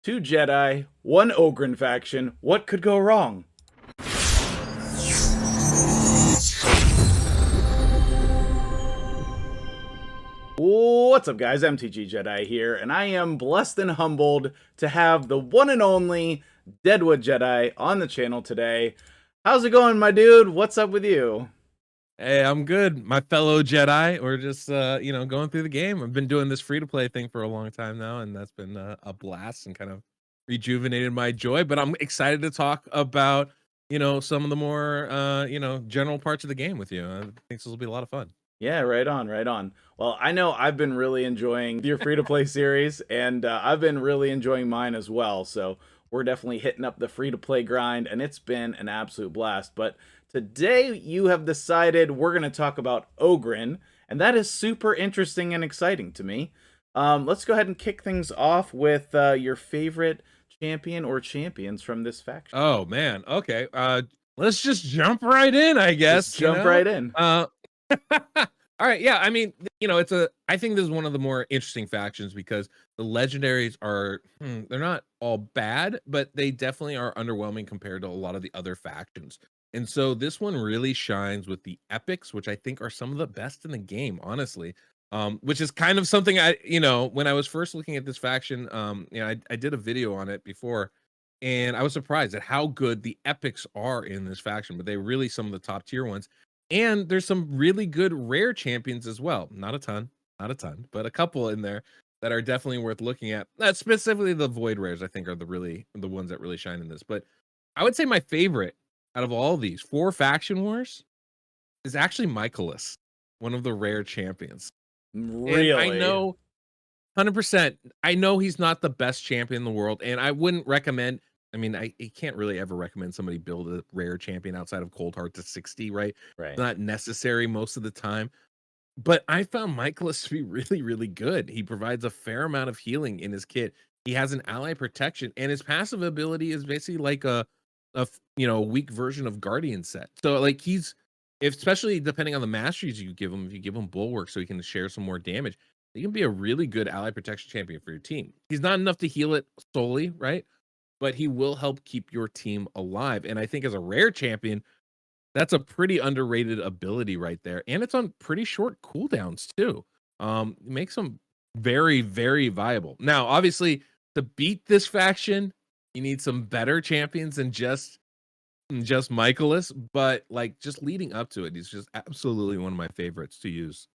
Two Jedi, one Ogryn faction. What could go wrong? What's up, guys? MtgJedi here, and I am blessed and humbled to have the one and only Deadwood Jedi on the channel today. How's it going, my dude? What's up with you? Hey, I'm good. My fellow Jedi, we're just going through the game. I've been doing this free to play thing for a long time now, and that's been a blast and kind of rejuvenated my joy. But I'm excited to talk about, some of the more general parts of the game with you. I think this will be a lot of fun. Yeah, right on, right on. Well, I know I've been really enjoying your free-to-play series, and I've been really enjoying mine as well. So we're definitely hitting up the free-to-play grind, and it's been an absolute blast. But today you have decided we're going to talk about Ogryn, and that is super interesting and exciting to me. Let's go ahead and kick things off with your favorite champion or champions from this faction. Oh man, okay. Let's just jump right in, I guess. Just jump right in. All right, yeah. I mean, I think this is one of the more interesting factions because the legendaries are they're not all bad, but they definitely are underwhelming compared to a lot of the other factions. And so this one really shines with the epics, which I think are some of the best in the game, honestly. Which is kind of something when I was first looking at this faction, I did a video on it before, and I was surprised at how good the epics are in this faction, but they really some of the top tier ones. And there's some really good rare champions as well. Not a ton, but a couple in there that are definitely worth looking at. Specifically the void rares, I think, are the ones that really shine in this. But I would say my favorite out of all these 4 faction wars is actually Michaelis, one of the rare champions. Really? And I know 100%. I know he's not the best champion in the world, and I wouldn't recommend. I mean, I can't really ever recommend somebody build a rare champion outside of Cold Heart to 60, right? Right. It's not necessary most of the time. But I found Michaelis to be really, really good. He provides a fair amount of healing in his kit. He has an ally protection, and his passive ability is basically like a weak version of Guardian set. So like especially depending on the masteries you give him, if you give him Bulwark so he can share some more damage, he can be a really good ally protection champion for your team. He's not enough to heal it solely, right? But he will help keep your team alive. And I think as a rare champion, that's a pretty underrated ability right there. And it's on pretty short cooldowns too. It makes him very, very viable. Now, obviously, to beat this faction, you need some better champions than just Michaelis, but like just leading up to it, he's just absolutely one of my favorites to use.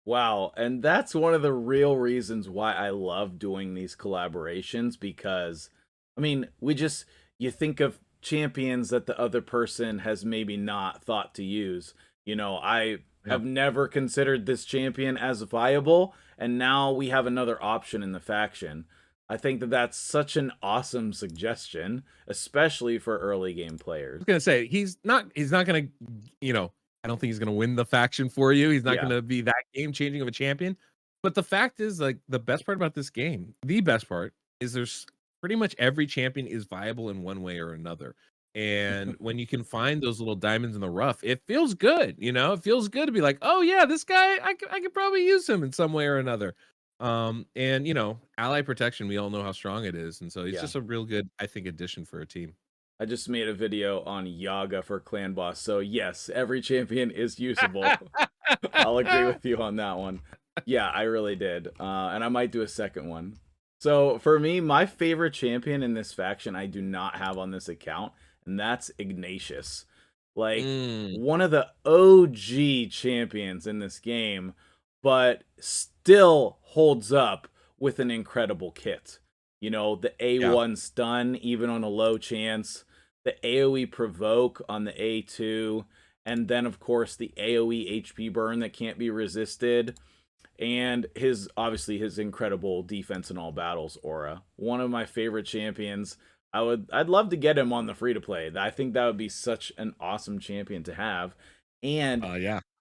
Wow, and that's one of the real reasons why I love doing these collaborations because, I mean, you think of champions that the other person has maybe not thought to use. I have never considered this champion as viable, and now we have another option in the faction. I think that that's such an awesome suggestion, especially for early game I players. was gonna say he's not gonna, I don't think he's gonna win the faction for you. He's not Yeah. gonna be that game changing of a champion. But the fact is, like, the best part about this game, the best part is there's pretty much every champion is viable in one way or another. And when you can find those little diamonds in the rough, it feels good. It feels good to be like, oh yeah, this guy, I could probably use him in some way or another. And ally protection, we all know how strong it is, and so he's just a real good, I think, addition for a team. I just made a video on Yaga for Clan Boss, so yes, every champion is usable. I'll agree with you on that one. Yeah, I really did. And I might do a second one. So for me, my favorite champion in this faction I do not have on this account, and that's Ignatius. Like, one of the OG champions in this game, but still holds up with an incredible kit. The A1 stun, even on a low chance, the AoE provoke on the A2, and then, of course, the AoE HP burn that can't be resisted, and obviously his incredible defense in all battles aura. One of my favorite champions. I'd love to get him on the free-to-play. I think that would be such an awesome champion to have. And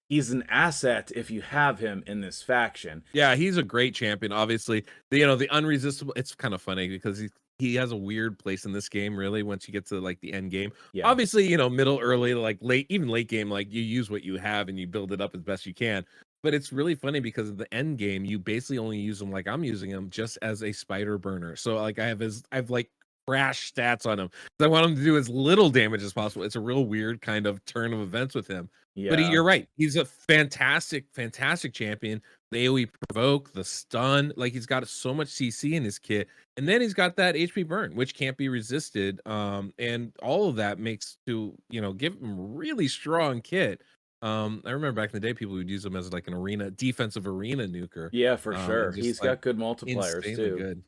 he's an asset if you have him in this faction. Yeah, he's a great champion. Obviously, the unresistible. It's kind of funny because he has a weird place in this game. Really, once you get to like the end game, obviously, middle, early, like late, even late game, like you use what you have and you build it up as best you can. but it's really funny because of the end game, you basically only use him like I'm using him just as a spider burner. So like I've like crash stats on him. 'Cause I want him to do as little damage as possible. It's a real weird kind of turn of events with him. But Yeah. you're right. He's a fantastic, fantastic champion. The AoE provoke, the stun, like he's got so much CC in his kit. And then he's got that HP burn, which can't be resisted. And all of that makes to, give him really strong kit. I remember back in the day, people would use him as like an defensive arena nuker. Yeah, for And sure. just He's like got good multipliers insanely too. good.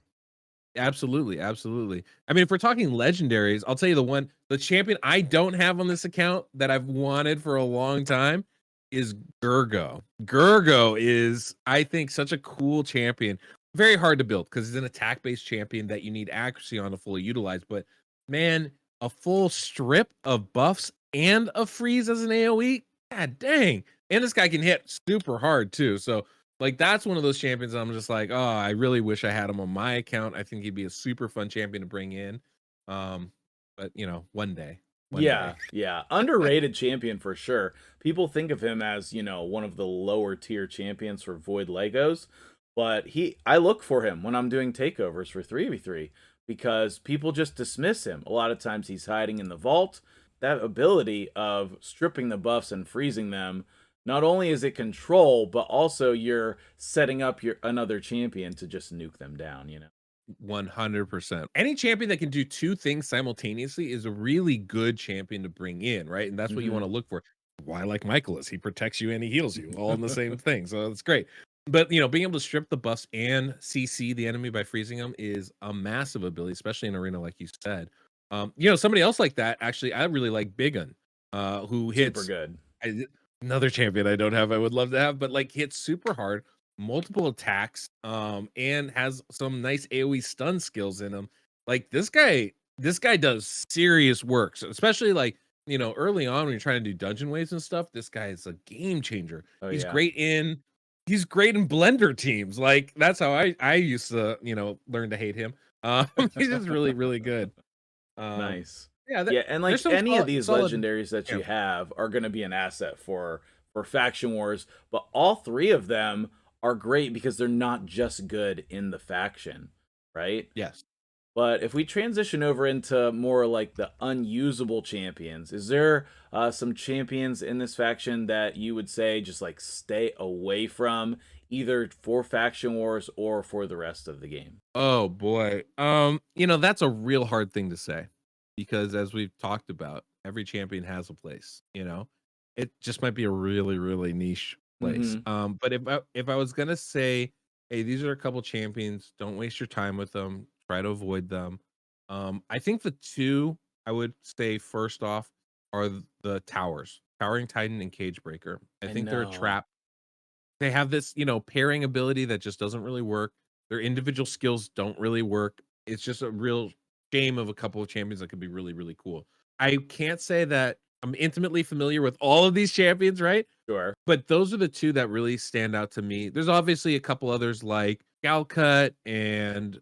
Absolutely, absolutely. I mean, if we're talking legendaries, I'll tell you the champion I don't have on this account that I've wanted for a long time is Gurgo. Gurgo is, I think, such a cool champion. Very hard to build because he's an attack-based champion that you need accuracy on to fully utilize. But man, a full strip of buffs and a freeze as an AoE, god dang. And this guy can hit super hard too. So like that's one of those champions I'm just like, oh, I really wish I had him on my account. I think he'd be a super fun champion to bring in. But one day, one Yeah, day. yeah. Underrated champion for sure. People think of him as, one of the lower tier champions for Void Legos, but I look for him when I'm doing takeovers for 3v3 because people just dismiss him. A lot of times he's hiding in the vault. That ability of stripping the buffs and freezing them, not only is it control, but also you're setting up your another champion to just nuke them down. 100%. Any champion that can do two things simultaneously is a really good champion to bring in, right? And that's what you want Mhm. to look for. Why like Michaelis? He protects you and he heals you all in the same thing. So that's great. But being able to strip the buffs and CC the enemy by freezing them is a massive ability, especially in arena, like you said. Somebody else like that, actually, I really like Bigun, who Super hits good. another champion I don't have, I would love to have, but like hits super hard, multiple attacks, and has some nice AoE stun skills in him. Like this guy does serious work. So especially like, early on when you're trying to do dungeon waves and stuff, this guy is a game changer. Oh He's yeah. great in he's great in blender teams. Like that's how I used to, learn to hate him. He's just really, really good. Um, Nice. yeah, Yeah, and there's like some any of solid, these solid legendaries that yeah. you have are going to be an asset for faction wars, but all three of them are great because they're not just good in the faction, right? Yes. But if we transition over into more like the unusable champions, is there some champions in this faction that you would say just like stay away from, either for faction wars or for the rest of the game? Oh boy. That's a real hard thing to say because as we've talked about, every champion has a place. It just might be a really, really niche place. Hmm. But if I was gonna say, hey, these are a couple champions, don't waste your time with them, try to avoid them. I think the two I would say first off are the towers, Towering Titan and Cage Breaker. I I think they're a know. trap. They have this, pairing ability that just doesn't really work. Their individual skills don't really work. It's just a real shame of a couple of champions that could be really, really cool. I can't say that I'm intimately familiar with all of these champions, right? Sure. But those are the two that really stand out to me. There's obviously a couple others like Galcut and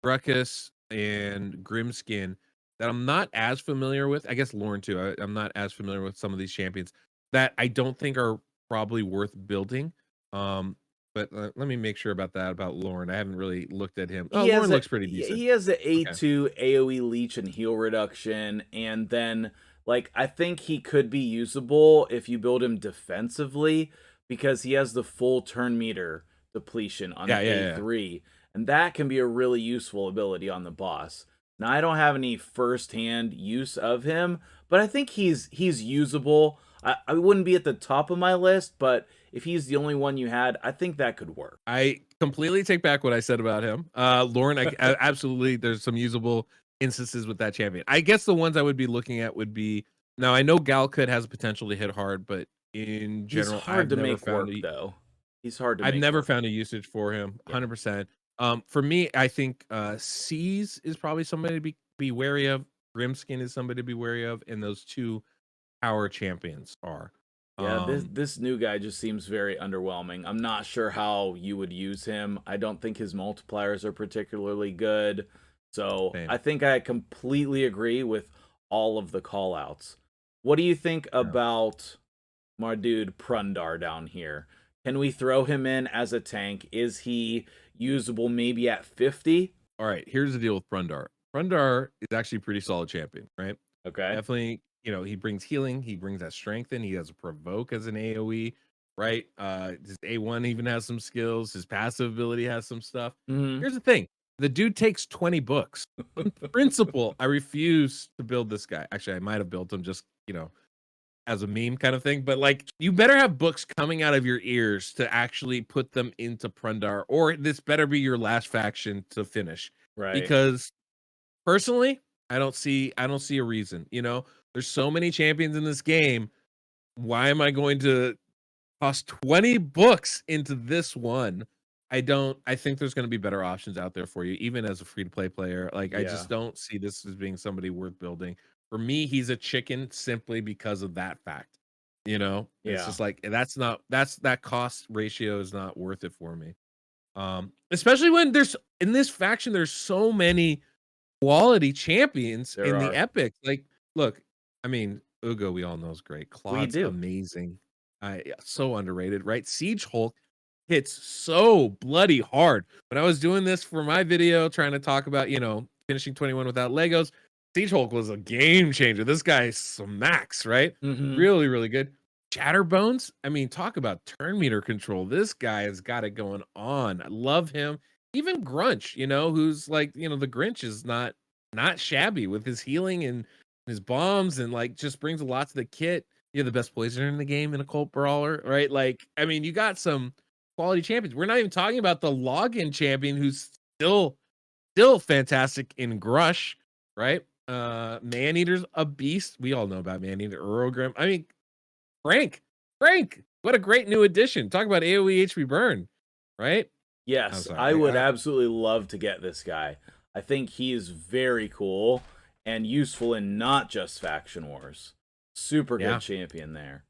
Ruckus and Grimskin that I'm not as familiar with. I guess Lauren too. I'm not as familiar with some of these champions that I don't think are probably worth building. But let me make sure about that about Lauren. I haven't really looked at him. Oh, He has Lauren a looks pretty decent. he has a Okay. A2 AoE leech and heal reduction, and then like I think he could be usable if you build him defensively because he has the full turn meter depletion on Yeah, the yeah, yeah. A3, and that can be a really useful ability on the boss. Now I don't have any first-hand use of him, but I think he's usable. I wouldn't be at the top of my list, but if he's the only one you had, I think that could work. I completely take back what I said about him. Lauren, absolutely, there's some usable instances with that champion. I guess the ones I would be looking at would be now. I know Galcut has potential to hit hard, but in He's general, hard to make work, though. He's hard to I've make never work. found a usage for him. Yeah. 100%. For me, I think C's is probably somebody to be wary of. Grimskin is somebody to be wary of, and those two power champions are. Yeah, this Um, this new guy just seems very underwhelming. I'm not sure how you would use him. I don't think his multipliers are particularly good. So Same. I think I completely agree with all of the callouts. What do you think Yeah. about my dude Prundar down here? Can we throw him in as a tank? Is he usable maybe at 50? All right, here's the deal with Prundar. Prundar is actually a pretty solid champion, right? Okay. Definitely, he brings healing, he brings that strength in, he has a provoke as an AoE, right? His A1 even has some skills, his passive ability has some stuff. Mhm. Here's the thing. The dude takes 20 books. In principle, I refuse to build this guy. Actually, I might have built him just, as a meme kind of thing, but like you better have books coming out of your ears to actually put them into Prundar, or this better be your last faction to finish. Right. Because personally, I don't see a reason. There's so many champions in this game. Why am I going to toss 20 books into this one? I think there's going to be better options out there for you, even as a free to play player. Like, I Yeah. just don't see this as being somebody worth building. For me, he's a chicken simply because of that fact. It's Yeah. just like that cost ratio is not worth it for me. Especially when there's in this faction, there's so many quality champions There in the are. epic. Like, look, I mean, Ugo, we all know is great. We Claude's do. amazing. Yeah, so underrated, right? Siege Hulk hits so bloody hard. When I was doing this for my video, trying to talk about, finishing 21 without Legos, Siege Hulk was a game changer. This guy smacks, right? Mhm. Really, really good. Chatterbones, I mean, talk about turn meter control. This guy has got it going on. I love him. Even Grunch, who's like, the Grinch is not shabby with his healing and his bombs and like just brings a lot to the kit. You're the best poisoner in the game in a cult brawler, right? Like, I mean, you got some quality champions. We're not even talking about the login champion who's still fantastic in Grush, right? Maneater's a beast. We all know about Maneater, Ogryn. I mean, Frank, Frank, what a great new addition. Talk about AoE HP burn, right? I'm Yes, I sorry. would absolutely love to get this guy. I think he is very cool and useful in not just faction wars. Super good Yeah, champion there.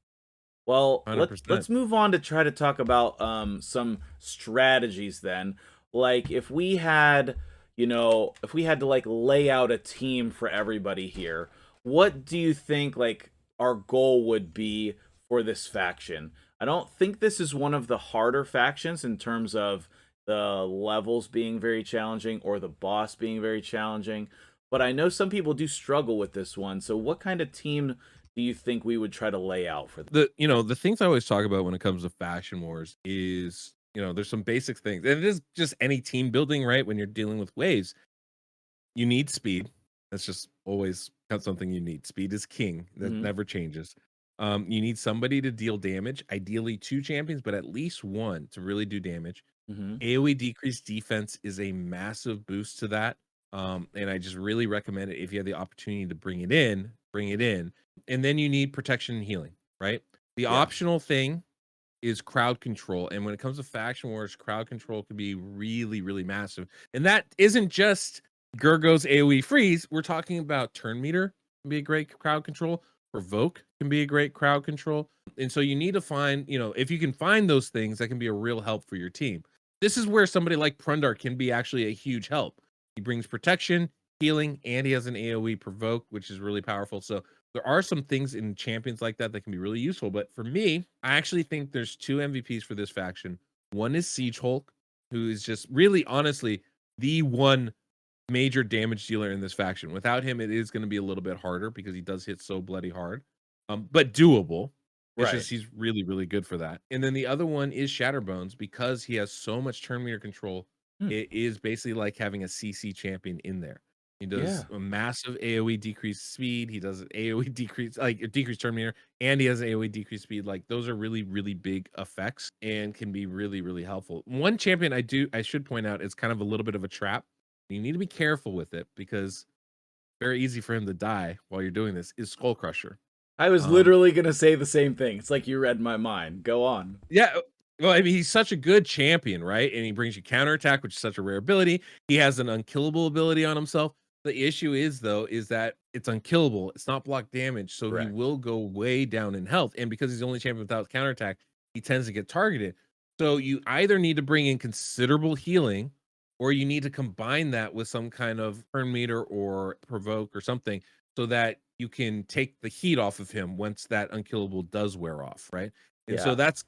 Well, 100%. let's move on to try to talk about some strategies then. Like if we had to like lay out a team for everybody here, what do you think like our goal would be for this faction? I don't think this is one of the harder factions in terms of the levels being very challenging or the boss being very challenging, but I know some people do struggle with this one. So what kind of team do you think we would try to lay out for The things I always talk about when it comes to faction wars is, there's some basic things. And it is just any team building, right? When you're dealing with waves, you need speed. That's just always something you need. Speed is king. That hmm never changes. You need somebody to deal damage, ideally two champions, but at least one to really do damage. hmm AoE decreased defense is a massive boost to that. And I just really recommend it if you have the opportunity to bring it in, bring it in. And then you need protection and healing, right? The Yeah. optional thing is crowd control. And when it comes to faction wars, crowd control can be really, really massive. And that isn't just Gurgo's AoE freeze. We're talking about turn meter can be a great crowd control. Provoke can be a great crowd control. And so you need to find, if you can find those things, that can be a real help for your team. This is where somebody like Prundar can be actually a huge help. He brings protection, healing, and he has an AoE provoke, which is really powerful. So there are some things in champions like that that can be really useful. But for me, I actually think there's two MVPs for this faction. One is Siege Hulk, who is just really honestly the one major damage dealer in this faction. Without him, it is going to be a little bit harder because he does hit so bloody hard, but doable. It's Right. just he's really, really good for that. And then the other one is Shatterbones because he has so much turn meter control. Hmm. It is basically like having a CC champion in there. He does Yeah. a massive AoE decreased speed. He does an AoE decrease, like a decreased turn meter, and he has an AoE decreased speed. Like those are really, really big effects and can be really, really helpful. One champion I should point out is kind of a little bit of a trap. You need to be careful with it because very easy for him to die while you're doing this is Skull Crusher. I was Um, literally gonna say the same thing. It's like you read my mind. Go on. yeah, well, I mean, he's such a good champion, right? And he brings you counterattack, which is such a rare ability. He has an unkillable ability on himself. The issue is, though, is that it's unkillable. It's not block damage, so he Correct. will go way down in health. And because he's the only champion without counterattack, he tends to get targeted. So you either need to bring in considerable healing, or you need to combine that with some kind of turn meter or provoke or something, so that you can take the heat off of him once that unkillable does wear off, right? And so Yeah, that's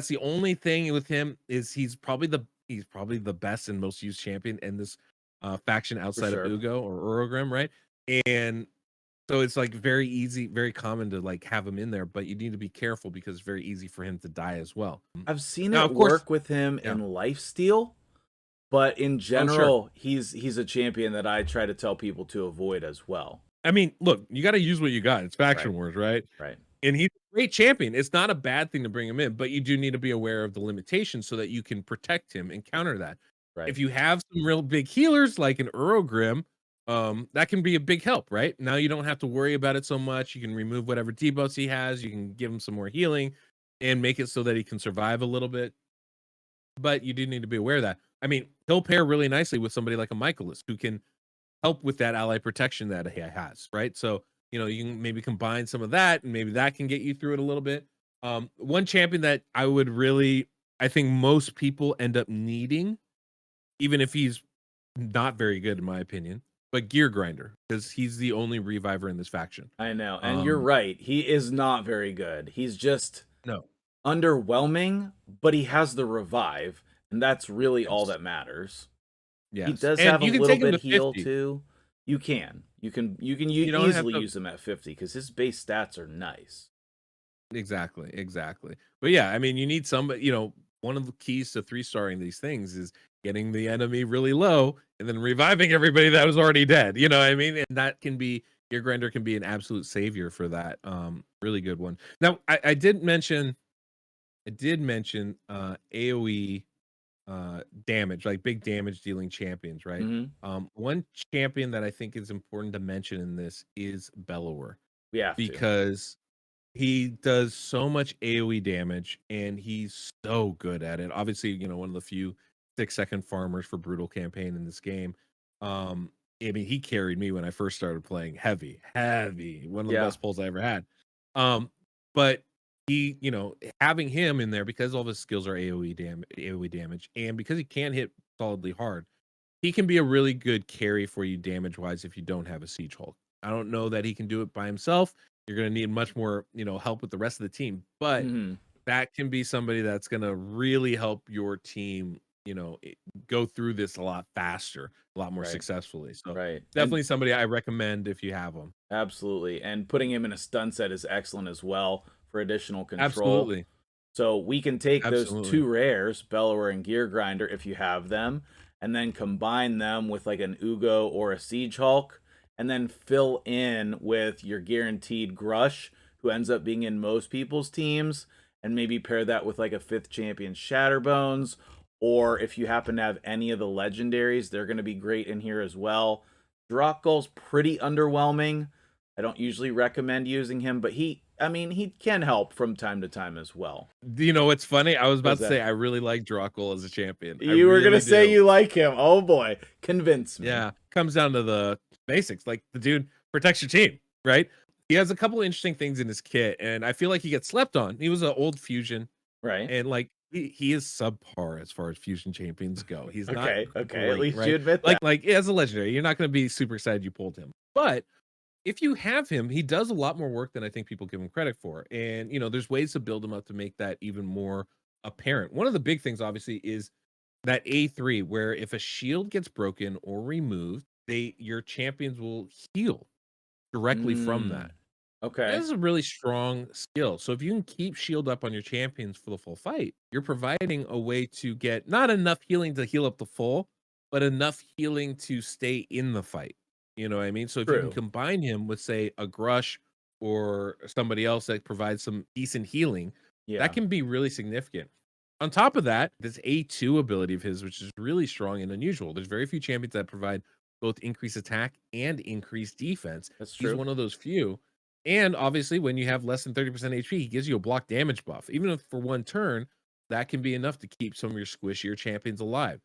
the only thing with him is he's probably the best and most used champion in this faction for outside of sure. Ugo or Urogrim, right? And so it's like very easy, very common to like have him in there, but you need to be careful because it's very easy for him to die as well. I've seen Now, it of course, work with him yeah. in lifesteal, but in Oh, sure. general, he's a champion that I try to tell people to avoid as well. I mean, look, you got to use what you got. It's Right, faction wars, right? right, And he's a great champion. It's not a bad thing to bring him in, but you do need to be aware of the limitations so that you can protect him and counter that. right. If you have some real big healers like an Urogrim, that can be a big help, right? Now you don't have to worry about it so much. You can remove whatever debuffs he has. You can give him some more healing and make it so that he can survive a little bit. But you do need to be aware of that. I mean, he'll pair really nicely with somebody like a Michaelis who can help with that ally protection that he has, right? So, you can maybe combine some of that and maybe that can get you through it a little bit. One champion that I think most people end up needing, even if he's not very good in my opinion, but Gear Grinder, because he's the only reviver in this faction. I know, and you're Um, right. He is not very good. He's just no, underwhelming, but he has the revive, and that's really all yes, that matters. He yes, does and have a you can little take him bit to heal 50. too. You can You don't have easily to. use him at 50 because his base stats are nice. Exactly, exactly. But yeah, I mean, you need somebody, one of the keys to three-starring these things is getting the enemy really low and then reviving everybody that was already dead. You know what I mean? And that can be your grinder can be an absolute savior for that. Really good one. Now, I did mention AoE damage, like big damage dealing champions, right? Hmm. One champion that I think is important to mention in this is Bellower We have to. because he does so much AoE damage and he's so good at it. Obviously, one of the few 6-second farmers for brutal campaign in this game. Um, I mean, he carried me when I first started playing heavy, heavy, one of the Yeah, best pulls I ever had. But having him in there because all of his skills are AoE damage, and because he can hit solidly hard, he can be a really good carry for you damage wise if you don't have a Siege Hulk. I don't know that he can do it by himself. You're going to need much more, help with the rest of the team, but hmm, that can be somebody that's going to really help your team, go through this a lot faster, a lot more right, successfully. So right, and definitely somebody I recommend if you have them. absolutely. And putting him in a stun set is excellent as well for additional control. Absolutely. So we can take those Absolutely. two rares, Bellower and Gear Grinder, if you have them, and then combine them with like an Ugo or a Siege Hulk, and then fill in with your guaranteed Grush, who ends up being in most people's teams, and maybe pair that with like a 5th champion Shatterbones, or if you happen to have any of the legendaries, they're going to be great in here as well. Drakgul's pretty underwhelming. I don't usually recommend using him, but he can help from time to time as well. You know what's funny? I was about What's to say that? I really like Drockel as a champion. I You were gonna really say do. you like him. Oh boy, convince me. Yeah, comes down to the basics. Like the dude protects your team, right? He has a couple interesting things in his kit, and I feel like he gets slept on. He was an old fusion, Right? and like he is subpar as far as fusion champions go. He's not Okay, okay. At great, least you right? admit Like that. like as a legendary, you're not going to be super excited you pulled him, but if you have him, he does a lot more work than I think people give him credit for. And there's ways to build him up to make that even more apparent. One of the big things, obviously, is that A3, where if a shield gets broken or removed, your champions will heal directly from Mm, that. That okay. is a really strong skill. So if you can keep shield up on your champions for the full fight, you're providing a way to get not enough healing to heal up the full, but enough healing to stay in the fight. You know what I mean? So if you can True. combine him with, say, a Grush or somebody else that provides some decent healing, that Yeah, can be really significant. On top of that, this A2 ability of his, which is really strong and unusual. There's very few champions that provide both increased attack and increased defense. that's He's true. one of those few, and obviously, when you have less than 30% HP, he gives you a block damage buff. Even if for one turn, that can be enough to keep some of your squishier champions alive.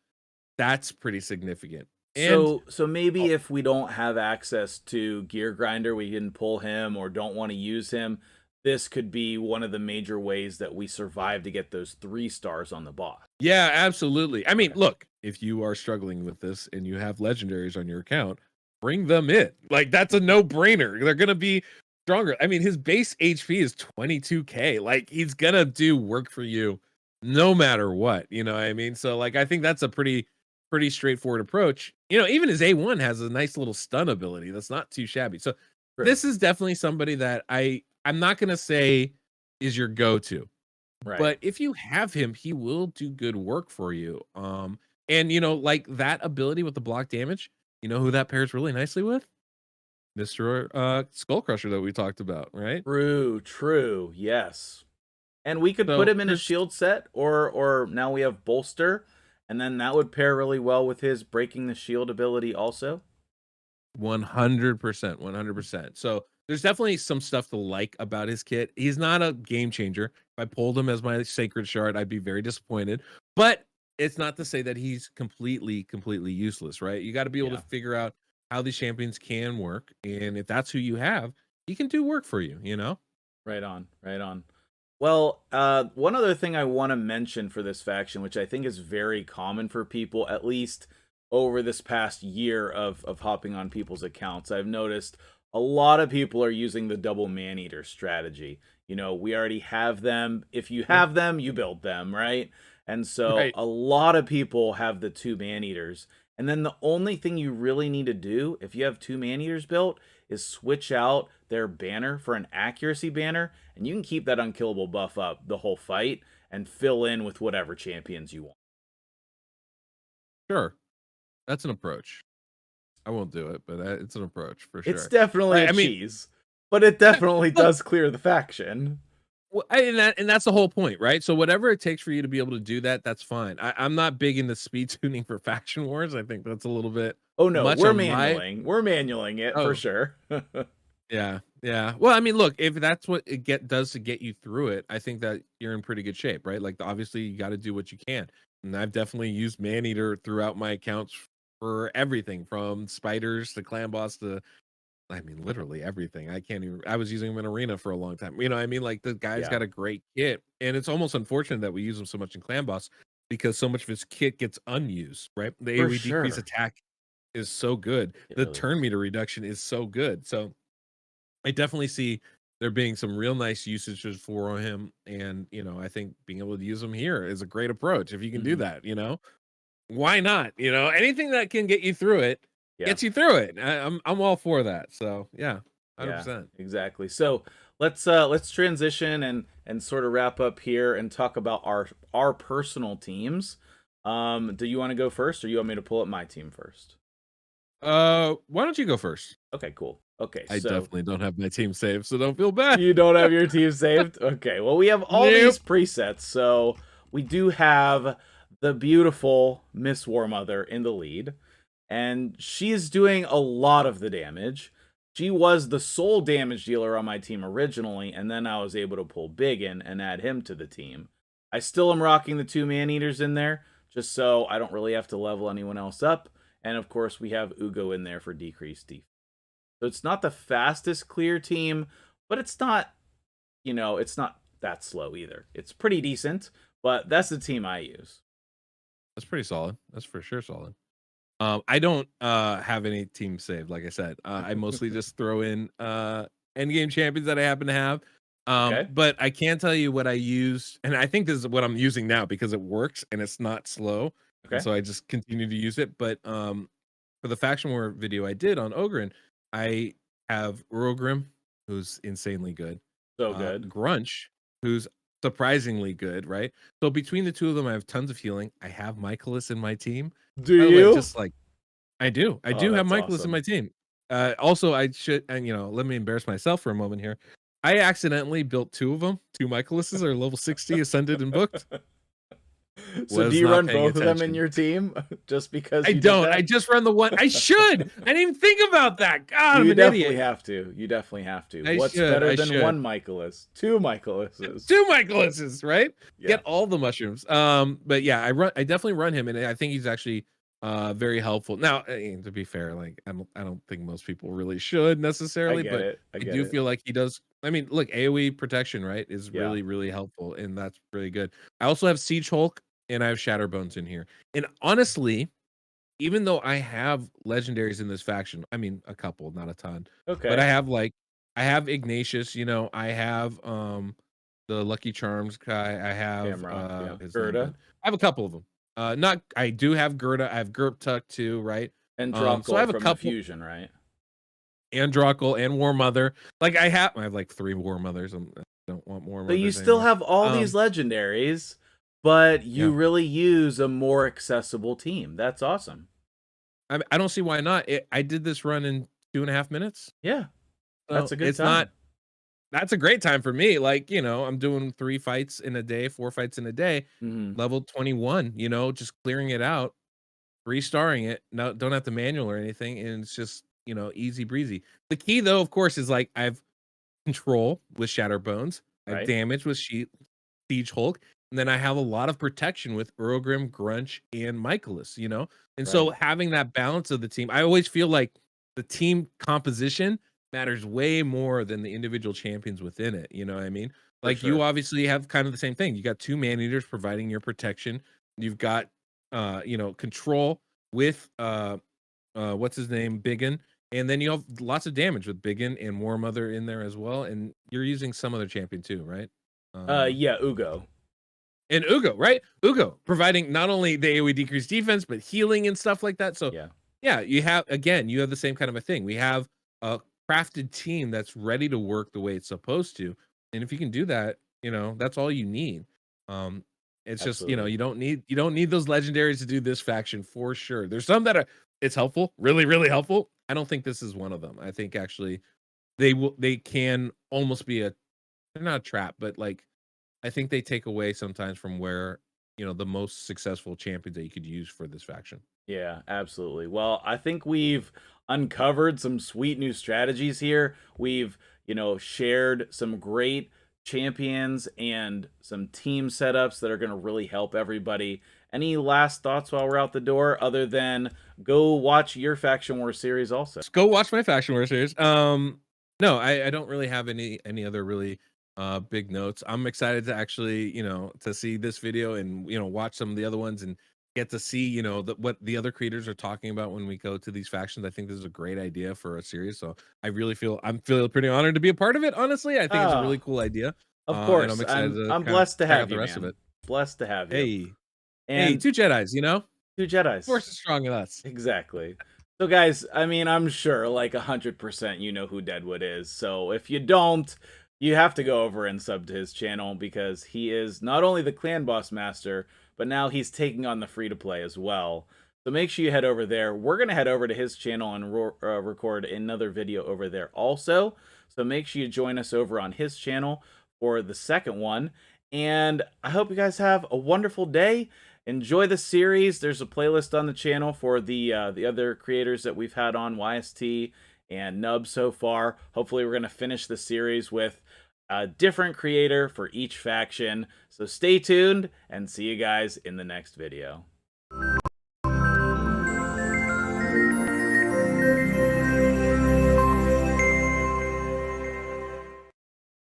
That's pretty significant. And So maybe oh, if we don't have access to Gear Grinder, we can pull him or don't want to use him. This could be one of the major ways that we survive to get those 3 stars on the boss. yeah, absolutely. I mean, Okay. look, if you are struggling with this and you have legendaries on your account, bring them in. Like that's a no-brainer. They're going to be stronger. I mean, his base HP is 22k. Like, he's gonna do work for you no matter what. You know what I mean? So, like, I think that's a pretty straightforward approach. You know, even his A1 has a nice little stun ability that's not too shabby. So, True. this is definitely somebody that I'm not gonna say is your go-to, Right. but if you have him, he will do good work for you. And you know, like that ability with the block damage, you know who that pairs really nicely with? Mr. Skull Crusher that we talked about, right? True, true. Yes. And we could put So him in a there's shield set, or now we have bolster, and then that would pair really well with his breaking the shield ability also. 100%, 100%. So there's definitely some stuff to like about his kit. He's not a game changer. If I pulled him as my sacred shard, I'd be very disappointed. But it's not to say that he's completely useless, right? You got to be able to Yeah. figure out how these champions can work, and if that's who you have, he can do work for you. You know? Right on, right on. Well, one other thing I want to mention for this faction, which I think is very common for people, at least over this past year of hopping on people's accounts, I've noticed a lot of people are using the double man-eater strategy. You know, we already have them. If you Yep. have them, you build them, right? And so Right. a lot of people have the two man-eaters. And then the only thing you really need to do, if you have two man-eaters built, is switch out their banner for an accuracy banner, and you can keep that unkillable buff up the whole fight and fill in with whatever champions you want. Sure. That's an approach. I won't do it, but it's an approach for It's sure. definitely a I mean, cheese, but it definitely look, does clear the faction. well, and that's the whole point, right? So whatever it takes for you to be able to do that, that's fine. I'm not big into speed tuning for faction wars. I think that's a little bit Oh no, much we're on my. manualing. We're manualing it for Oh, sure. yeah, yeah. Well, I mean, look, if that's what it does to get you through it, I think that you're in pretty good shape, right? Like, obviously, you got to do what you can, and I've definitely used Maneater throughout my accounts for everything from spiders to clan boss to, I mean, literally everything. I can't even. I was using him in arena for a long time. You know, what I mean, like the guy's Yeah, got a great kit, and it's almost unfortunate that we use him so much in clan boss because so much of his kit gets unused. Right, the for AOE decrease sure. attack is so good. It The really turn is. meter reduction is so good. So I definitely see there being some real nice usages for him, and you know, I think being able to use him here is a great approach. If you can do Hmm. that, you know, why not? You know, anything that can get you through it Yeah. gets you through it. I'm all for that. So yeah, Yeah, 100%. exactly. So let's transition and sort of wrap up here and talk about our personal teams. Do you want to go first, or you want me to pull up my team first? Why don't you go first? Okay, cool. Okay, I so definitely don't have my team saved, so don't feel bad. you don't have your team saved? Okay, well, we have all Nope. these presets. So we do have the beautiful Miss Warmother in the lead, and she's doing a lot of the damage. She was the sole damage dealer on my team originally, and then I was able to pull Big in and add him to the team. I still am rocking the two man-eaters in there, just so I don't really have to level anyone else up. And of course, we have Ugo in there for decreased defense. So it's not the fastest clear team, but it's not, it's not that slow either. It's pretty decent, but that's the team I use. That's pretty solid. That's for sure solid. I don't have any team saved, like I said. I mostly just throw in end game champions that I happen to have. Okay. But I can tell you what I use, and I think this is what I'm using now because it works and it's not slow. And Okay. so I just continue to use it. But for the faction war video I did on Ogryn, I have Ogryn, who's insanely good. So good. Grunch, who's surprisingly good, right? So between the two of them, I have tons of healing. I have Michaelis in my team. Do By the way, you? just like I do. I Oh, do have that's Michaelis in my awesome. team. Also, I should, and let me embarrass myself for a moment here. I accidentally built two of them. Two Michaelises are level 60 ascended and booked. So do Was you not run paying both of them in attention. your team just because I you did don't. I that? just run the one. I should. I didn't even think about that. God, I'm You an definitely idiot. have to. You definitely have to. I What's should. better I than should. one Michaelis? Two Michaelises. Two Michaelises, right? Yeah. Get all the mushrooms. But yeah, I definitely run him, and I think he's actually very helpful. Now, to be fair, like I don't think most people really should I necessarily, get but it. I I get do it. feel like he does. I mean, look, AoE protection, right, is Yeah. really helpful, and that's really good. I also have Siege Hulk and I have Shatterbones in here. And honestly, even though I have legendaries in this faction, I mean a couple, not a ton, but I Okay. have like I have Ignatius, you know, I have the Lucky Charms guy, I have Shamrock, yeah. his name, but Gerda I have a couple of them. Not I do have Gerda, I have Gerp Tuck too, right? and So I Drockle have a from the couple fusion, right? Androckle and War Mother. Like I have like 3 War Mothers. I don't want War So you Mothers still anymore. have all these Um, legendaries, but you yeah. really use a more accessible team. That's awesome. I don't see why not. I did this run in 2.5 minutes. Yeah, that's So a good it's not time. that's a great time for me. Like, you know, I'm doing 3 fights in a day, 4 fights in a day, Mhm. level 21, you know, just clearing it out, restarring it. No, don't have to manual or anything. And it's just, you know, easy breezy. The key though, of course, is like I've control with Shatterbones, I have Right? damage with Siege Hulk, and then I have a lot of protection with Urgrim, Grunch, and Michaelis, you know? And so Right. having that balance of the team, I always feel like the team composition matters way more than the individual champions within it, you know what I mean? For Like you sure. obviously have kind of the same thing. You got 2 man eaters providing your protection. You've got you know, control with what's his name, Biggin, and then you have lots of damage with Biggin and War Mother in there as well, and you're using some other champion too, right? Yeah, Ugo. And Ugo, right? Ugo providing not only the AoE decreased defense, but healing and stuff like that. So Yeah. yeah, you have again, you have the same kind of a thing. We have a crafted team that's ready to work the way it's supposed to. And if you can do that, you know, that's all you need. Um, it's just, you know, Absolutely. you don't need those legendaries to do this faction for sure. There's some that are it's helpful, really, really helpful. I don't think this is one of them. I think actually they can almost be a they're not a trap, but like I think they take away sometimes from where, you know, the most successful champions that you could use for this faction. Yeah, absolutely. Well, I think we've uncovered some sweet new strategies here. We've, shared some great champions and some team setups that are going to really help everybody. Any last thoughts while we're out the door other than go watch your Faction War series also? Just go watch my Faction War series. No, I don't really have any other really big notes. I'm excited to actually, you know, to see this video and you know watch some of the other ones and get to see, you know, what the other creators are talking about when we go to these factions. I think this is a great idea for a series. So I really feel I'm feeling pretty honored to be a part of it. Honestly, I think it's a really Oh, cool idea. of And I'm course. excited I'm to I'm kind of blessed to check out have the you, rest of man. it. Blessed to have you. Hey, hey, And two Jedi's, you know? two Jedis. Force is strong in us. Exactly. So, guys, I mean, I'm sure like 100% you know who Deadwood is. So, if you don't, you have to go over and sub to his channel because he is not only the clan boss master, but now he's taking on the free to play as well. So, make sure you head over there. We're going to head over to his channel and record another video over there also. So, make sure you join us over on his channel for the second one. And I hope you guys have a wonderful day. Enjoy the series. There's a playlist on the channel for the other creators that we've had on, YST and Nub so far. Hopefully we're going to finish the series with a different creator for each faction. So stay tuned and see you guys in the next video.